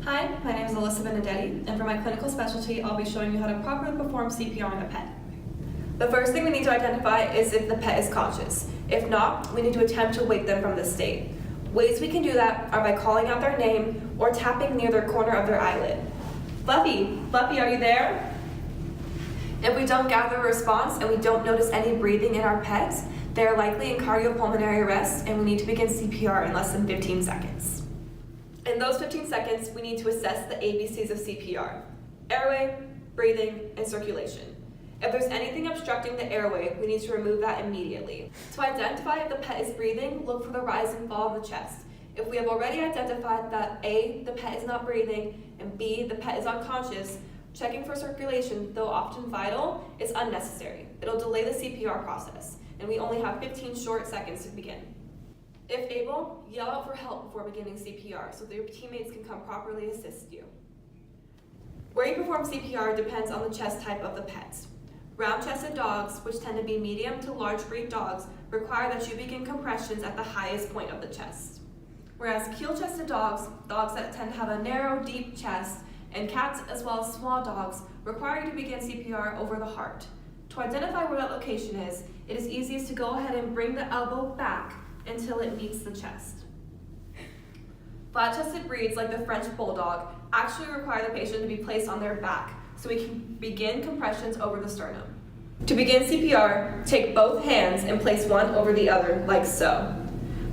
Hi, my name is Alissa Bendetti, and for my clinical specialty, I'll be showing you how to properly perform CPR on a pet. The first thing we need to identify is if the pet is conscious. If not, we need to attempt to wake them from this state. Ways we can do that are by calling out their name or tapping near their corner of their eyelid. Fluffy, Fluffy, are you there? If we don't gather a response and we don't notice any breathing in our pets, they are likely in cardiopulmonary arrest and we need to begin CPR in less than 15 seconds. In those 15 seconds, we need to assess the ABCs of CPR: airway, breathing, and circulation. If there's anything obstructing the airway, we need to remove that immediately. To identify if the pet is breathing, look for the rise and fall in the chest. If we have already identified that A, the pet is not breathing, and B, the pet is unconscious, checking for circulation, though often vital, is unnecessary. It'll delay the CPR process, and we only have 15 short seconds to begin. If able, yell out for help before beginning CPR so that your teammates can come properly assist you. Where you perform CPR depends on the chest type of the pet. Round-chested dogs, which tend to be medium to large breed dogs, require that you begin compressions at the highest point of the chest. Whereas keel-chested dogs, dogs that tend to have a narrow, deep chest, and cats as well as small dogs, require you to begin CPR over the heart. To identify where that location is, it is easiest to go ahead and bring the elbow back until it meets the chest. Flat-chested breeds like the French Bulldog actually require the patient to be placed on their back so we can begin compressions over the sternum. To begin CPR, take both hands and place one over the other like so.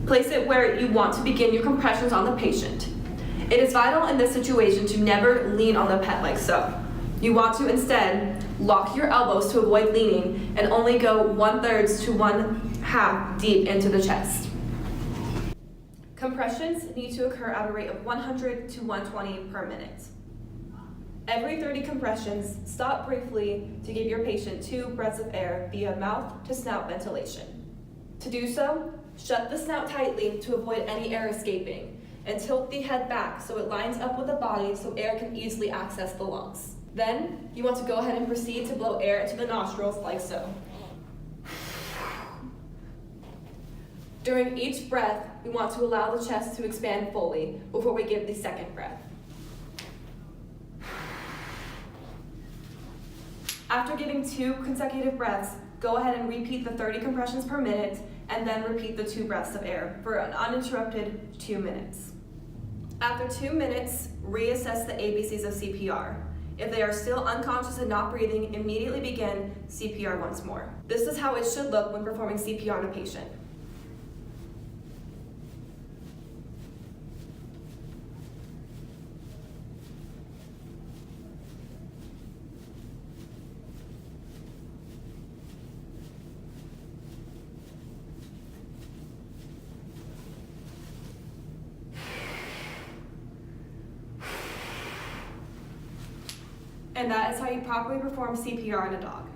Place it where you want to begin your compressions on the patient. It is vital in this situation to never lean on the pet like so. You want to instead lock your elbows to avoid leaning and only go 1/3 to 1/2 deep into the chest. Compressions need to occur at a rate of 100 to 120 per minute. Every 30 compressions, stop briefly to give your patient 2 breaths of air via mouth to snout ventilation. To do so, shut the snout tightly to avoid any air escaping and tilt the head back so it lines up with the body so air can easily access the lungs. Then, you want to go ahead and proceed to blow air into the nostrils like so. During each breath, we want to allow the chest to expand fully before we give the second breath. After giving 2 consecutive breaths, go ahead and repeat the 30 compressions per minute and then repeat the 2 breaths of air for an uninterrupted 2 minutes. After 2 minutes, reassess the ABCs of CPR. If they are still unconscious and not breathing, immediately begin CPR once more. This is how it should look when performing CPR on a patient. And that is how you properly perform CPR on a dog.